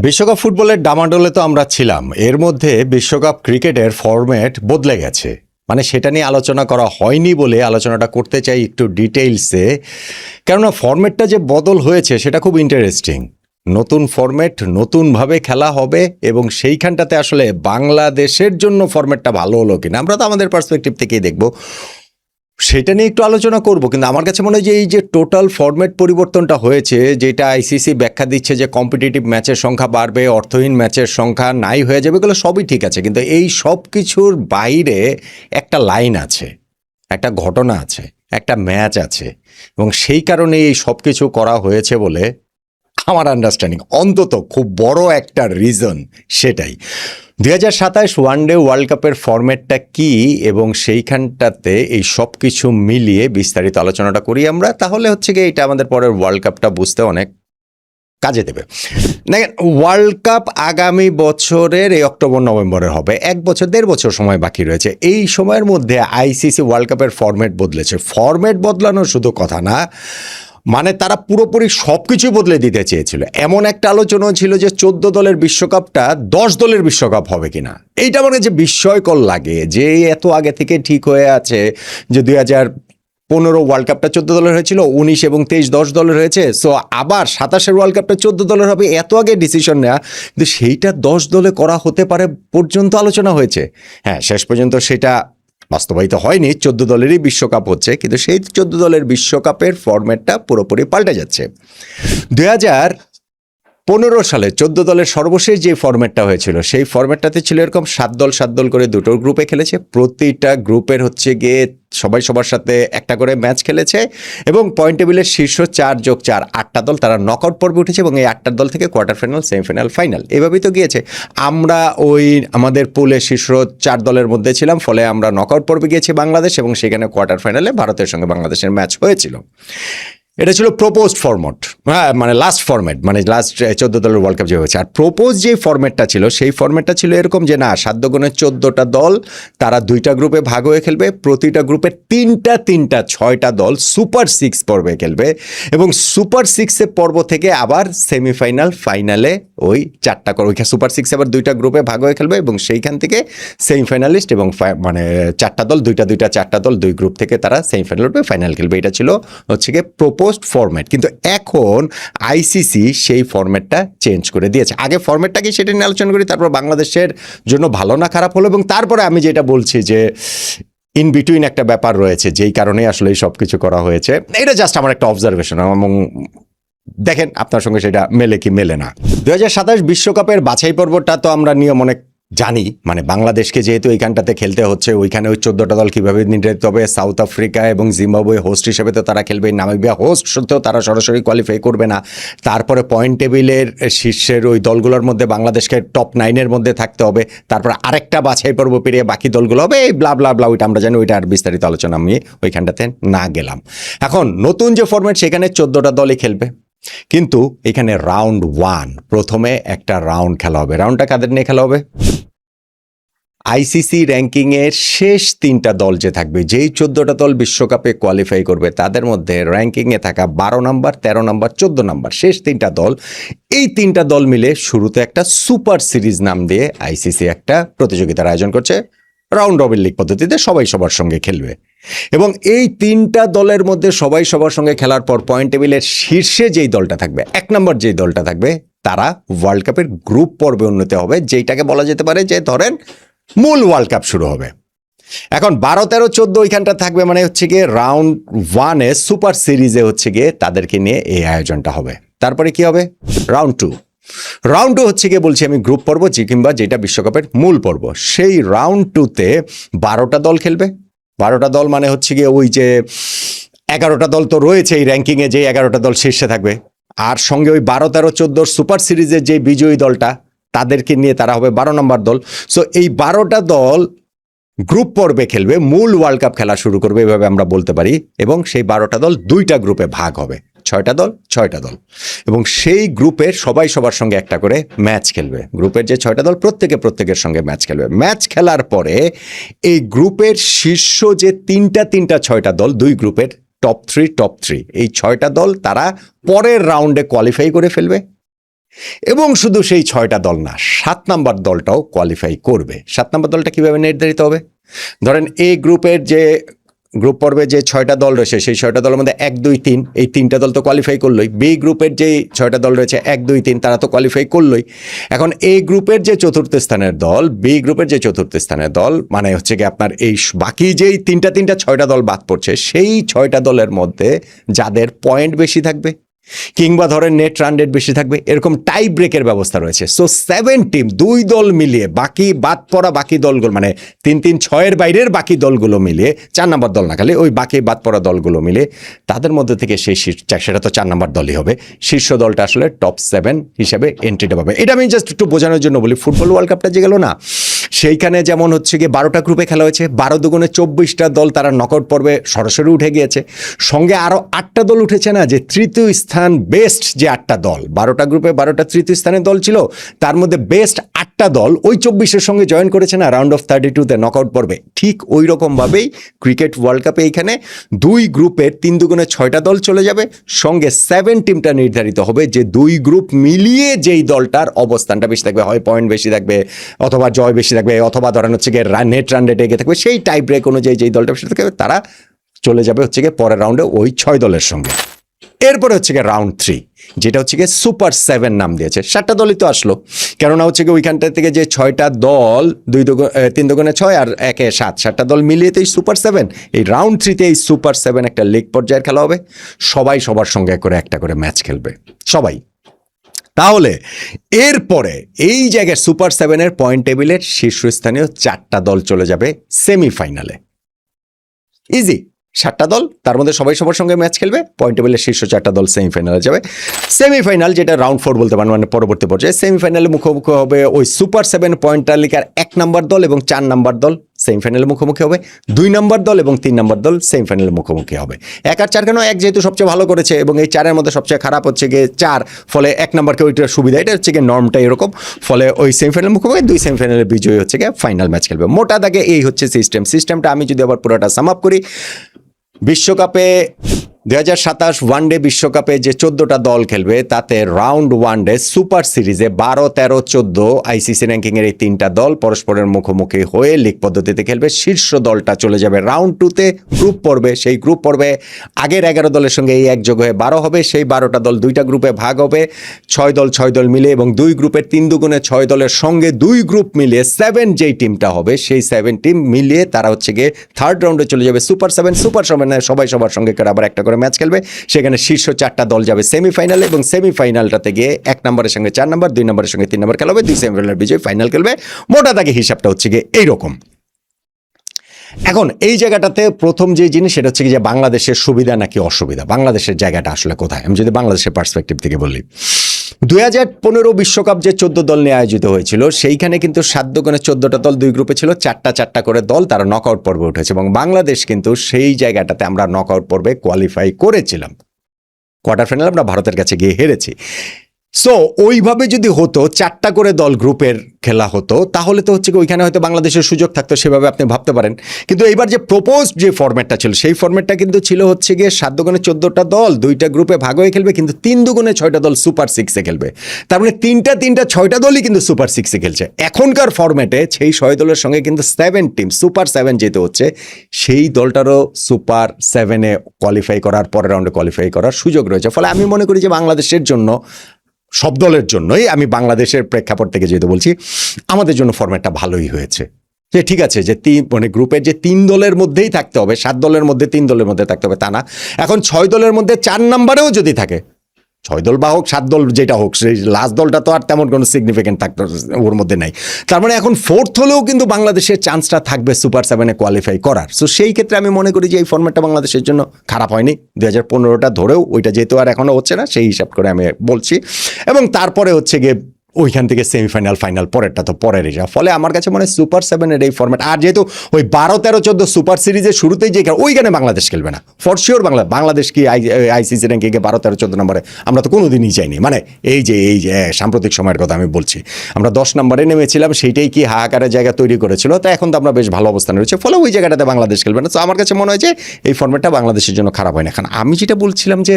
বিশ্বকাপ ফুটবলের ডামাডোলে তো আমরা ছিলাম। এর মধ্যে বিশ্বকাপ ক্রিকেটের ফরম্যাট বদলে গেছে, মানে সেটা নিয়ে আলোচনা করা হয়নি বলে আলোচনাটা করতে চাই একটু ডিটেইলসে। কেননা ফরম্যাটটা যে বদল হয়েছে সেটা খুব ইন্টারেস্টিং। নতুন ফরম্যাট, নতুনভাবে খেলা হবে, এবং সেইখানটাতে আসলে বাংলাদেশের জন্য ফরম্যাটটা ভালো হলো কিনা আমরা তো আমাদের পার্সপেক্টিভ থেকেই দেখব, সেটা নিয়ে একটু আলোচনা করব। কিন্তু আমার কাছে মনে হয় যে এই যে টোটাল ফরম্যাট পরিবর্তনটা হয়েছে, যেটা আইসিসি ব্যাখ্যা দিচ্ছে যে কম্পিটিটিভ ম্যাচের সংখ্যা বাড়বে, অর্থহীন ম্যাচের সংখ্যা নাই হয়ে যাবে, এগুলো সবই ঠিক আছে, কিন্তু এই সব কিছুর বাইরে একটা লাইন আছে, একটা ঘটনা আছে, একটা ম্যাচ আছে, এবং সেই কারণে এই সব কিছু করা হয়েছে বলে আমার আন্ডারস্ট্যান্ডিং, অন্তত খুব বড় একটা রিজন সেটাই। 2027 ওয়ানডে ওয়ার্ল্ড কাপের ফরম্যাটটা কি, এবং সেইখানটাতে এই সব কিছু মিলিয়ে বিস্তারিত আলোচনাটা করি আমরা, তাহলে হচ্ছে কি এটা আমাদের পরের ওয়ার্ল্ড কাপটা বুঝতে অনেক কাজে দেবে। দেখেন, ওয়ার্ল্ড কাপ আগামী বছরের এই অক্টোবর নভেম্বরে হবে, 1-1.5 বছর সময় বাকি রয়েছে। এই সময়ের মধ্যে আইসিসি ওয়ার্ল্ড কাপের ফরম্যাট বদলেছে। ফরম্যাট বদলানোর শুধু কথা না, মানে তারা পুরোপুরি সব কিছুই বদলে দিতে চেয়েছিল। এমন একটা আলোচনা ছিল যে 14 দলের বিশ্বকাপটা 10 দলের বিশ্বকাপ হবে কিনা। এইটা আমার কাছে বিস্ময়কর লাগে যে এত আগে থেকে ঠিক হয়ে আছে যে 2015 ওয়ার্ল্ড কাপটা 14 দলের হয়েছিল, 19 এবং 23 10 দলের হয়েছে। সো আবার 27 ওয়ার্ল্ড কাপটা 14 দলের হবে, এত আগে ডিসিশন নেওয়া, কিন্তু সেইটা 10 দলে করা হতে পারে পর্যন্ত আলোচনা হয়েছে। হ্যাঁ, শেষ পর্যন্ত সেটা বাস্তবায়িত হয়নি, 14 দলেরই বিশ্বকাপ হচ্ছে, কিন্তু সেই 14 দলের বিশ্বকাপের ফরম্যাটটা পুরোপুরি পাল্টে যাচ্ছে। 2015 সালে 14 দলের সর্বশেষ যে ফরম্যাটটা হয়েছিল, সেই ফরম্যাটটাতে ছিল এরকম 7 দল 7 দল করে দুটো গ্রুপে খেলেছে। প্রতিটা গ্রুপের হচ্ছে গিয়ে সবাই সবার সাথে একটা করে ম্যাচ খেলেছে, এবং পয়েন্ট টেবিলের শীর্ষ 4+4 8টা দল তারা নকআউট পর্বে উঠেছে, এবং এই 8টা দল থেকে কোয়ার্টার ফাইনাল, সেমিফাইনাল, ফাইনাল এভাবেই তো গিয়েছে। আমরা ওই আমাদের পুলের শীর্ষ 4 দলের মধ্যে ছিলাম, ফলে আমরা নকআউট পর্বে গিয়েছি বাংলাদেশ, এবং সেখানে কোয়ার্টার ফাইনালে ভারতের সঙ্গে বাংলাদেশের ম্যাচ হয়েছিল। এটা ছিল প্রপোজড ফরম্যাট, হ্যাঁ, মানে লাস্ট ফরম্যাট, মানে লাস্ট 14 দলের ওয়ার্ল্ড কাপ যে হয়েছে। আর প্রপোজ যে ফরম্যাটটা ছিল, সেই ফরম্যাটটা ছিল এরকম যে না, 7 গুণে 14টা দল, তারা 2টা গ্রুপে ভাগ হয়ে খেলবে, প্রতিটা গ্রুপে 3টা 6টা দল সুপার 6 পর্বে খেলবে, এবং সুপার 6 পর্ব থেকে আবার সেমিফাইনাল, ফাইনালে ওই 4টা করে, ওইখানে সুপার 6 আবার 2টা গ্রুপে ভাগ হয়ে খেলবে, এবং সেইখান থেকে সেমিফাইনালিস্ট এবং মানে 4টা দল, 2টা 4টা দল 2 গ্রুপ থেকে তারা সেমিফাইনাল উঠবে, ফাইনাল খেলবে। এটা ছিল হচ্ছে গিয়ে প্রপোজড ফরম্যাট। কিন্তু এখন আইসিসি সেই ফরম্যাটটা চেঞ্জ করে দিয়েছে। আগে ফরম্যাটটা কি সেটা নিয়ে আলোচনা করি, তারপর বাংলাদেশের জন্য ভালো না খারাপ হলো, এবং তারপরে আমি যেটা বলছি যে ইন বিটুইন একটা ব্যাপার রয়েছে, যেই কারণে আসলে এই সব কিছু করা হয়েছে। এটা জাস্ট আমার একটা অবজারভেশন, এবং দেখেন আপনার সঙ্গে সেটা মেলে কি মেলে না। 2027 বিশ্বকাপের বাছাই পর্বটা তো আমরা নিয়ম অনেক জানি, মানে বাংলাদেশকে যেহেতু এইখানটাতে খেলতে হচ্ছে, ওইখানে ওই 14টা দল কীভাবে নির্ধারিত হবে। সাউথ আফ্রিকা এবং জিম্বাবুয়ে হোস্ট হিসেবে তো তারা খেলবে, নামিবিয়া হোস্ট সত্ত্বেও তারা সরাসরি কোয়ালিফাই করবে না। তারপরে পয়েন্ট টেবিলের শীর্ষের ওই দলগুলোর মধ্যে বাংলাদেশকে টপ 9-এর মধ্যে থাকতে হবে। তারপর আরেকটা বাছাই পর্ব পেরিয়ে বাকি দলগুলো হবে, এই ব্লা ব্লা ব্লা, ওইটা আমরা জানি, ওইটা আর বিস্তারিত আলোচনা আমি ওইখানটাতে না গেলাম। এখন নতুন যে ফরম্যাট, সেখানে 14টা দলই খেলবে, কিন্তু এখানে রাউন্ড 1 প্রথমে একটা রাউন্ড খেলা হবে। রাউন্ডটা কাদের নিয়ে খেলা হবে? আইসিসি র্যাঙ্কিংয়ের শেষ 3টা দল যে থাকবে, যেই 14টা দল বিশ্বকাপে কোয়ালিফাই করবে, তাদের মধ্যে র্যাঙ্কিংয়ে থাকা 12 নম্বর, 13 নম্বর, 14 নম্বর, শেষ 3টা দল, এই 3টা দল মিলে শুরুতে একটা সুপার সিরিজ নাম দিয়ে আইসিসি একটা প্রতিযোগিতার আয়োজন করছে। রাউন্ড রবিন লিগ পদ্ধতিতে সবাই সবার সঙ্গে খেলবে, এবং এই 3টা দলের মধ্যে সবাই সবার সঙ্গে খেলার পর পয়েন্ট টেবিলের শীর্ষে যেই দলটা থাকবে, 1 নম্বর যেই দলটা থাকবে, তারা ওয়ার্ল্ড কাপের গ্রুপ পর্বে উন্নীত হবে, যেইটাকে বলা যেতে পারে যে ধরেন মূল ওয়ার্ল্ড কাপ শুরু হবে। এখন 12, 13, 14 ওইখানটা থাকবে, মানে হচ্ছে গিয়ে রাউন্ড 1-এ সুপার সিরিজে হচ্ছে গিয়ে তাদেরকে নিয়ে এই আয়োজনটা হবে। তারপরে কি হবে? রাউন্ড 2। রাউন্ড 2 হচ্ছে গিয়ে বলছি আমি গ্রুপ পর্ব, কিংবা যেটা বিশ্বকাপের মূল পর্ব। সেই রাউন্ড 2-তে 12টা দল খেলবে। 12টা দল মানে হচ্ছে গিয়ে ওই যে 11টা দল তো রয়েছে এই র্যাঙ্কিংয়ে, যে 11টা দল শীর্ষে থাকবে, আর সঙ্গে ওই 12, 13, 14 সুপার সিরিজের যে বিজয়ী দলটা, তাদেরকে নিয়ে তারা হবে 12 নম্বর দল। সো এই 12টা দল গ্রুপ পর্বে খেলবে, মূল ওয়ার্ল্ড কাপ খেলা শুরু করবে, এভাবে আমরা বলতে পারি। এবং সেই 12টা দল 2টা গ্রুপে ভাগ হবে, 6টা দল 6টা দল, এবং সেই গ্রুপের সবাই সবার সঙ্গে একটা করে ম্যাচ খেলবে। গ্রুপের যে 6টা দল প্রত্যেকের সঙ্গে ম্যাচ খেলবে। ম্যাচ খেলার পরে এই গ্রুপের শীর্ষ যে 3টা 6টা দল, 2 গ্রুপের টপ 3, এই 6টা দল তারা পরের রাউন্ডে কোয়ালিফাই করে ফেলবে, এবং শুধু সেই 6টা দল না, 7 নম্বর দলটাও কোয়ালিফাই করবে। 7 নম্বর দলটা কিভাবে নির্ধারিত হবে? ধরেন এ গ্রুপের যে গ্রুপ পর্বে যে 6টা দল রয়েছে সেই 6টা দলের মধ্যে 1, 2, 3 এই 3টা দল তো কোয়ালিফাই করলোই। বি গ্রুপের যে 6টা দল রয়েছে 1, 2, 3 তারা তো কোয়ালিফাই করলোই। এখন এ গ্রুপের যে চতুর্থ স্থানের দল, বি গ্রুপের যে চতুর্থ স্থানের দল, মানে হচ্ছে কি আপনার এই বাকি যেই 6টা দল বাদ পড়ছে, সেই 6টা দলের মধ্যে যাদের পয়েন্ট বেশি থাকবে কিংবা ধরেন নেট রান রেট বেশি থাকবে, এরকম টাই ব্রেকের ব্যবস্থা রয়েছে। সো 7 টিম, 2 দল মিলিয়ে বাকি বাদ পড়া বাকি দলগুলো, মানে 3-3-6 বাইরের বাকি দলগুলো মিলিয়ে, 4 নম্বর দল না খালি ওই বাকি বাদ পড়া দলগুলো মিলিয়ে তাদের মধ্যে থেকে সেই সেটা তো 4 নম্বর দলই হবে, শীর্ষ দলটা আসলে টপ 7 হিসেবে এন্ট্রিটা পাবে। এটা আমি জাস্ট একটু বোঝানোর জন্য বলি। ফুটবল ওয়ার্ল্ড কাপটা যে গেল না, সেইখানে যেমন হচ্ছে গিয়ে 12টা গ্রুপে খেলা হয়েছে, 12 দুগুণে 24টা দল তারা নকআউট পর্বে সরাসরি উঠে গিয়েছে। সঙ্গে আরও 8টা দল উঠেছে না, যে তৃতীয় স্থান বেস্ট যে 8টা দল, 12টা গ্রুপে 12টা তৃতীয় স্থানের দল ছিল, তার মধ্যে বেস্ট 8টা দল ওই 24-এর সঙ্গে জয়েন করেছে না রাউন্ড অফ 32-তে নকআউট পর্বে। ঠিক ওই রকমভাবেই ক্রিকেট ওয়ার্ল্ড কাপে এইখানে 2 গ্রুপের 3 দুগুণে 6টা দল চলে যাবে, সঙ্গে 7 টিমটা নির্ধারিত হবে যে 2 গ্রুপ মিলিয়ে যেই দলটার অবস্থানটা বেশি থাকবে, হয় পয়েন্ট বেশি থাকবে অথবা জয় বেশি থাকবে অথবা ধরেন হচ্ছে গিয়ে নেট রান রেট এগিয়ে থাকবে, সেই টাই ব্রেক অনুযায়ী যেই দলটা বেশি থাকবে তারা চলে যাবে হচ্ছে গিয়ে পরের রাউন্ডে ওই 6 দলের সঙ্গে। এরপরে হচ্ছে গিয়ে রাউন্ড 3, যেটা হচ্ছে গিয়ে সুপার 7 নাম দিয়েছে। 7টা দলই তো আসলো, কেননা হচ্ছে গিয়ে ওইখানটা থেকে যে 6টা দল 3 দুগুণে 6 আর 1-এ 7, 7টা দল মিলিয়ে তো এই সুপার 7। এই রাউন্ড 3-তে এই সুপার 7 একটা লিগ পর্যায়ের খেলা হবে, সবাই সবার সঙ্গে করে একটা করে ম্যাচ খেলবে সবাই। তাহলে এরপরে এই জায়গায় সুপার 7-এর পয়েন্ট টেবিলের শীর্ষস্থানীয় 4টা দল চলে যাবে সেমিফাইনালে। ইজি, 7টা দল, তার মধ্যে সবাই সবার সঙ্গে ম্যাচ খেলবে, পয়েন্ট টেবিলের শীর্ষ 4টা দল সেমিফাইনালে যাবে। সেমিফাইনাল, যেটা রাউন্ড 4 বলতে পারেন, মানে পরবর্তী পর্যায়ে সেমিফাইনালে মুখোমুখি হবে ওই সুপার 7 পয়েন্ট তালিকার 1 নম্বর দল এবং 4 নম্বর দল সেমিফাইনালে মুখোমুখি হবে, 2 নম্বর দল এবং 3 নম্বর দল সেমিফাইনালে মুখোমুখি হবে। 1 আর 4 কেন? 1 যেহেতু সবচেয়ে ভালো করেছে এবং এই 4-এর মধ্যে সবচেয়ে খারাপ হচ্ছে গিয়ে 4, ফলে 1 নম্বরকে ওইটার সুবিধা, এটা হচ্ছে গিয়ে নর্মটা এরকম, ফলে ওই সেমিফাইনাল মুখোমুখি, 2 সেমিফাইনালের বিজয়ী হচ্ছে গিয়ে ফাইনাল ম্যাচ খেলবে। মোটা দাগে এই হচ্ছে সিস্টেমটা। আমি যদি আবার পুরোটা সাম আপ করি, বিশ্বকাপে 2027 ওয়ানডে বিশ্বকাপে যে 14টা দল খেলবে তাতে রাউন্ড 1 সুপার সিরিজে 12, 13, 14 আইসিসি র্যাঙ্কিংয়ের এই 3টা দল পরস্পরের মুখোমুখি হয়ে লিগ পদ্ধতিতে খেলবে। শীর্ষ দলটা চলে যাবে রাউন্ড 2-তে গ্রুপ পর্বে। সেই গ্রুপ পর্বে আগের 11 দলের সঙ্গে এই একযোগ হয়ে 12 হবে। সেই 12টা দল 2টা গ্রুপে ভাগ হবে, 6 দল মিলে, এবং 2 গ্রুপের 3 দুগুণে 6 দলের সঙ্গে 2 গ্রুপ মিলিয়ে 7 যেই টিমটা হবে, সেই 7 টিম মিলিয়ে তারা হচ্ছে গিয়ে থার্ড রাউন্ডে চলে যাবে সুপার 7। সুপার 7 সবাই সবার সঙ্গে করে আবার একটা করে ম্যাচ খেলবে। সেখানে শীর্ষ 4টা দল যাবে সেমিফাইনালে এবং সেমিফাইনালটাতে গিয়ে 1 নম্বরের সঙ্গে 4 নম্বর, 2 নম্বরের সঙ্গে 3 নম্বর খেলা হবে, 2 সেমিফাইনাল বিজয়ী ফাইনাল খেলবে। মোটা দাগে হিসাবটা হচ্ছে গিয়ে এইরকম। এখন এই জায়গাটাতে প্রথম যে জিনিস, সেটা হচ্ছে যে বাংলাদেশের সুবিধা নাকি অসুবিধা, বাংলাদেশের জায়গাটা আসলে কোথায়। আমি যদি বাংলাদেশের পার্সপেক্টিভ থেকে বলি, 2015 বিশ্বকাপ যে 14 দল নিয়ে আয়োজিত হয়েছিল, সেইখানে কিন্তু 7 দুগুণে 14টা দল 2 গ্রুপে ছিল, 4টা করে দল তারা নকআউট পর্বে উঠেছে এবং বাংলাদেশ কিন্তু সেই জায়গাটাতে আমরা নকআউট পর্বে কোয়ালিফাই করেছিলাম। কোয়ার্টার ফাইনাল আমরা ভারতের কাছে গিয়ে হেরেছি। সো ওইভাবে যদি হতো, 4টা করে দল গ্রুপের খেলা হতো, তাহলে তো হচ্ছে ওইখানে হয়তো বাংলাদেশের সুযোগ থাকতো, সেভাবে আপনি ভাবতে পারেন। কিন্তু এইবার যে প্রপোজড যে ফরম্যাটটা ছিল, সেই ফরম্যাটটা কিন্তু ছিল হচ্ছে গিয়ে 7 দুগুণে 14টা দল 2টা গ্রুপে ভাগ হয়ে খেলবে, কিন্তু 3 দুগুণে 6টা দল সুপার 6-এ খেলবে। তার মানে 6টা দলই কিন্তু সুপার 6-এ খেলছে। এখনকার ফরম্যাটে সেই 6 দলের সঙ্গে কিন্তু 7 টিম সুপার 7 যেতে হচ্ছে, সেই দলটারও সুপার 7-এ কোয়ালিফাই করার, পরের রাউন্ডে কোয়ালিফাই করার সুযোগ রয়েছে। ফলে আমি মনে করি যে বাংলাদেশের জন্য, সব দলের জন্যই, আমি বাংলাদেশের প্রেক্ষাপট থেকে যেহেতু বলছি, আমাদের জন্য ফরম্যাটটা ভালোই হয়েছে। যে ঠিক আছে যে মানে গ্রুপের যে 3 দলের মধ্যেই থাকতে হবে, 7 দলের মধ্যে 3 দলের মধ্যে থাকতে হবে তা না। এখন 6 দলের মধ্যে 4 নম্বরেও যদি থাকে, 6 দল বা হোক 7 দল যেটা হোক, সেই লাস্ট দলটা তো আর তেমন কোনো সিগনিফিকেন্ট থাকতে ওর মধ্যে নাই। তার মানে এখন 4th হলেও কিন্তু বাংলাদেশের চান্সটা থাকবে সুপার 7-এ কোয়ালিফাই করার। সো সেই ক্ষেত্রে আমি মনে করি যে এই ফরম্যাটটা বাংলাদেশের জন্য খারাপ হয়নি। 2015টা ধরেও ওইটা যেহেতু আর এখনও হচ্ছে না, সেই হিসাব করে আমি বলছি। এবং তারপরে হচ্ছে গিয়ে ওইখান থেকে সেমিফাইনাল ফাইনাল পরেরটা তো পরের হিসাব। ফলে আমার কাছে মনে হয় সুপার সেভেনের এই ফর্ম্যাট, আর যেহেতু ওই 12, 13, 14 সুপার সিরিজের শুরুতেই যে ওইখানে বাংলাদেশ খেলবে না ফর শিওর। বাংলাদেশ কি আইসিসি র্যাঙ্কিংয়ে 12, 13, 14 নম্বরে আমরা তো কোনোদিনই চাইনি। মানে এই যে সাম্প্রতিক সময়ের কথা আমি বলছি, আমরা 10 নম্বরে নেমেছিলাম, সেইটাই কি হাহাকারের জায়গা তৈরি করেছিল। তা এখন তো আমরা বেশ ভালো অবস্থানে রয়েছে, ফলে ওই জায়গাটাতে বাংলাদেশ খেলবে না। তো আমার কাছে মনে হয় যে এই ফর্ম্যাটটা বাংলাদেশের জন্য খারাপ হয় না। এখন আমি যেটা বলছিলাম যে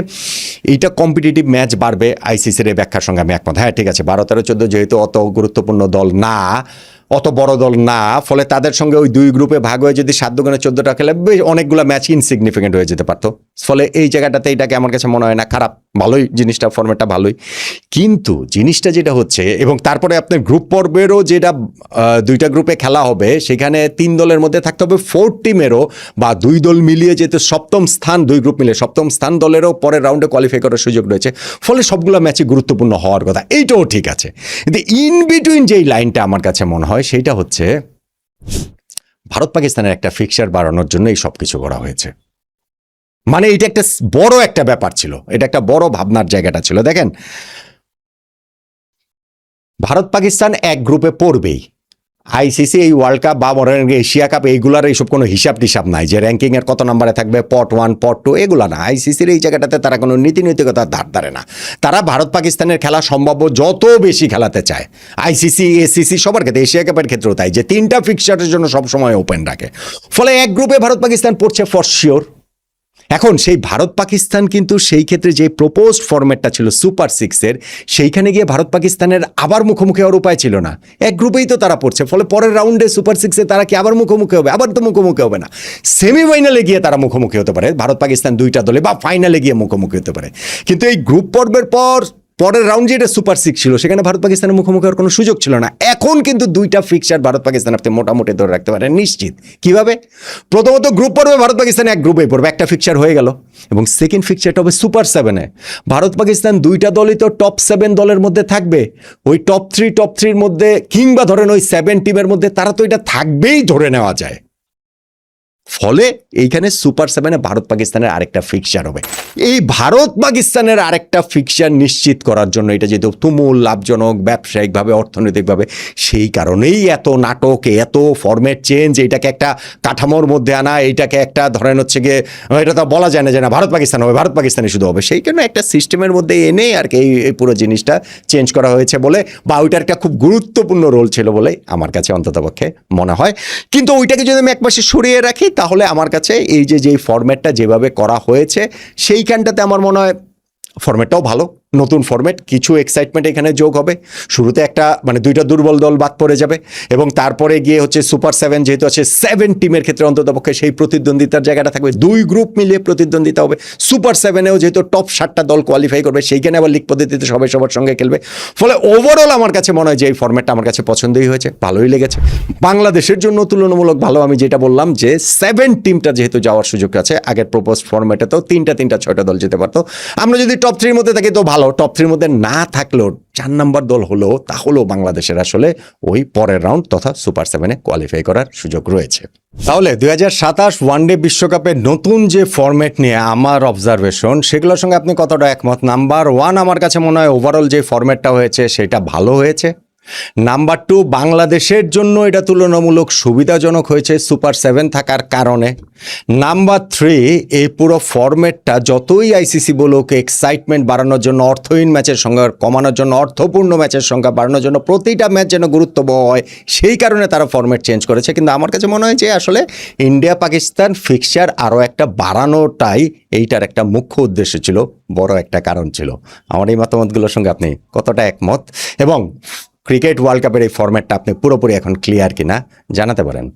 এইটা কম্পিটিটিভ ম্যাচ বাড়বে, আইসিসির এই ব্যাখ্যার সঙ্গে আমি একমত। হ্যাঁ ঠিক আছে, 12, 13, 14 যেহেতু অত গুরুত্বপূর্ণ দল না, অত বড় দল না, ফলে তাদের সঙ্গে ওই 2 গ্রুপে ভাগ হয়ে যদি 7 দুগুণে 14টা খেলে অনেকগুলো ম্যাচ ইনসিগনিফিকেন্ট হয়ে যেতে পারতো। ফলে এই জায়গাটাতে এটাকে আমার কাছে মনে হয় না খারাপ, ভালোই জিনিসটা, ফর্মেটটা ভালোই। কিন্তু জিনিসটা যেটা হচ্ছে, এবং তারপরে আপনার গ্রুপ পর্বেরও যেটা 2টা গ্রুপে খেলা হবে, সেখানে 3 দলের মধ্যে থাকতে হবে 4 টিমেরও, বা 2 দল মিলিয়ে যেহেতু সপ্তম স্থান, 2 গ্রুপ মিলে সপ্তম স্থান দলেরও পরের রাউন্ডে কোয়ালিফাই করার সুযোগ রয়েছে। ফলে সবগুলো ম্যাচই গুরুত্বপূর্ণ হওয়ার কথা, এইটাও ঠিক আছে। কিন্তু ইন বিটুইন যেই লাইনটা আমার কাছে মনে হয় সেইটা হচ্ছে ভারত পাকিস্তানের একটা ফিক্সার বাড়ানোর জন্য এই সব কিছু করা হয়েছে। মানে এটা একটা বড় একটা ব্যাপার ছিল, এটা একটা বড় ভাবনার জায়গাটা ছিল। দেখেন, ভারত পাকিস্তান এক গ্রুপে পড়বেই। আইসিসি এই ওয়ার্ল্ড কাপ বা এশিয়া কাপ এইগুলার এইসব কোনো হিসাব টিসাব নাই যে র্যাঙ্কিংয়ের কত নম্বরে থাকবে, পট 1 পট 2 এগুলো না। আইসিসির এই জায়গাটাতে তারা কোনো নীতিনৈতিকতার ধার ধারে না। তারা ভারত পাকিস্তানের খেলা সম্ভাব্য যত বেশি খেলাতে চায়। আইসিসি, এসিসি সবার ক্ষেত্রে, এশিয়া কাপের ক্ষেত্রেও তাই, যে 3টা ফিক্সারের জন্য সবসময় ওপেন রাখে। ফলে এক গ্রুপে ভারত পাকিস্তান পড়ছে ফর শিওর। এখন সেই ভারত পাকিস্তান কিন্তু সেই ক্ষেত্রে যে প্রপোজড ফরম্যাটটা ছিল সুপার 6-এর, সেইখানে গিয়ে ভারত পাকিস্তানের আবার মুখোমুখি হওয়ার উপায় ছিল না, এক গ্রুপেই তো তারা পড়ছে। ফলে পরের রাউন্ডে সুপার 6-এ তারা কি আবার মুখোমুখি হবে? আবার তো মুখোমুখি হবে না। সেমিফাইনালে গিয়ে তারা মুখোমুখি হতে পারে ভারত পাকিস্তান 2টা দলে, বা ফাইনালে গিয়ে মুখোমুখি হতে পারে। কিন্তু এই গ্রুপ পর্বের পরের রাউন্ড যেটা সুপার 6 ছিল, সেখানে ভারত পাকিস্তানের মুখোমুখি হওয়ার কোনো সুযোগ ছিল না। এখন কিন্তু 2টা ফিক্সার ভারত পাকিস্তান আপনি মোটামুটি ধরে রাখতে পারেন নিশ্চিত। কিভাবে? প্রথমত গ্রুপ পর্বে ভারত পাকিস্তান এক গ্রুপে পড়বে, একটা ফিক্সার হয়ে গেল। এবং সেকেন্ড ফিক্সারটা হবে সুপার 7-এ। ভারত পাকিস্তান 2টা দলই তো টপ 7 দলের মধ্যে থাকবে। ওই টপ 3-এর মধ্যে, কিংবা ধরেন ওই 7 টিমের মধ্যে তারা তো এটা থাকবেই ধরে নেওয়া যায়। ফলে এইখানে সুপার 7-এ ভারত পাকিস্তানের আরেকটা ফিক্সার হবে। এই ভারত পাকিস্তানের আরেকটা ফিক্সার নিশ্চিত করার জন্য, এটা যেহেতু তুমুল লাভজনক ব্যবসায়িকভাবে, অর্থনৈতিকভাবে, সেই কারণেই এত নাটক, এত ফরম্যাট চেঞ্জ, এইটাকে একটা কাঠামোর মধ্যে আনা, এইটাকে একটা ধরেন হচ্ছে গিয়ে, এটা তো বলা যায় না যে না ভারত পাকিস্তান হবে, ভারত পাকিস্তানে শুধু হবে। সেই জন্য একটা সিস্টেমের মধ্যে এনে আর কি এই পুরো জিনিসটা চেঞ্জ করা হয়েছে বলে, বা ওইটার একটা খুব গুরুত্বপূর্ণ রোল ছিল বলে আমার কাছে অন্ততপক্ষে মনে হয়। কিন্তু ওইটাকে যদি আমি একপাশে সরিয়ে রাখি, তাহলে আমার কাছে এই যে ফরম্যাটটা যেভাবে করা হয়েছে, সেইখানটাতে আমার মনে হয় ফরম্যাটটাও ভালো, নতুন ফরম্যাট, কিছু এক্সাইটমেন্ট এখানে যোগ হবে। শুরুতে একটা মানে 2টা দুর্বল দল বাদ পড়ে যাবে, এবং তারপরে গিয়ে হচ্ছে সুপার 7 যেহেতু আছে 7 টিমের ক্ষেত্রে অন্ততপক্ষে সেই প্রতিদ্বন্দ্বিতার জায়গাটা থাকবে, 2 গ্রুপ মিলিয়ে প্রতিদ্বন্দ্বিতা হবে। সুপার 7-এও যেহেতু টপ 7টা দল কোয়ালিফাই করবে, সেইখানে আবার লিগ পদ্ধতিতে সবাই সবার সঙ্গে খেলবে। ফলে ওভারঅল আমার কাছে মনে হয় যে এই ফরম্যাটটা আমার কাছে পছন্দই হয়েছে, ভালোই লেগেছে। বাংলাদেশের জন্য তুলনামূলক ভালো। আমি যেটা বললাম যে 7 টিমটা যেহেতু যাওয়ার সুযোগ আছে, আগের প্রপোজ ফরম্যাটে তো 3টা 6টা দল যেতে পারতো। আমরা যদি টপ 3-এর মধ্যে থাকি তো ভালো, টপ 3-এর মধ্যে না থাকলেও 4 নম্বর দল হলো, তাহলেও বাংলাদেশের আসলে ওই পরের রাউন্ড তথা সুপার 7-এ কোয়ালিফাই করার সুযোগ রয়েছে। তাহলে 2027 ওয়ানডে বিশ্বকাপের নতুন যে ফরম্যাট নিয়ে আমার অবজারভেশন, সেগুলোর সঙ্গে আপনি কতটা একমত? নাম্বার 1, আমার কাছে মনে হয় ওভারঅল যে ফরম্যাটটা হয়েছে সেটা ভালো হয়েছে। নাম্বার 2, বাংলাদেশের জন্য এটা তুলনামূলক সুবিধাজনক হয়েছে সুপার 7 থাকার কারণে। নাম্বার 3, এই পুরো ফরম্যাটটা যতই আইসিসি বলুক এক্সাইটমেন্ট বাড়ানোর জন্য, অর্থহীন ম্যাচের সংখ্যা কমানোর জন্য, অর্থপূর্ণ ম্যাচের সংখ্যা বাড়ানোর জন্য, প্রতিটা ম্যাচ যেন গুরুত্ববহ হয়, সেই কারণে তারা ফরম্যাট চেঞ্জ করেছে। কিন্তু আমার কাছে মনে হয় যে আসলে ইন্ডিয়া পাকিস্তান ফিক্সার আরও একটা বাড়ানোটাই এইটার একটা মুখ্য উদ্দেশ্য ছিল, বড় একটা কারণ ছিল। আমার এই মতামতগুলোর সঙ্গে আপনি কতটা একমত, এবং ক্রিকেট ওয়ার্ল্ড কাপের এই ফরম্যাটটা আপনি পুরোপুরি এখন ক্লিয়ার কিনা জানাতে পারেন।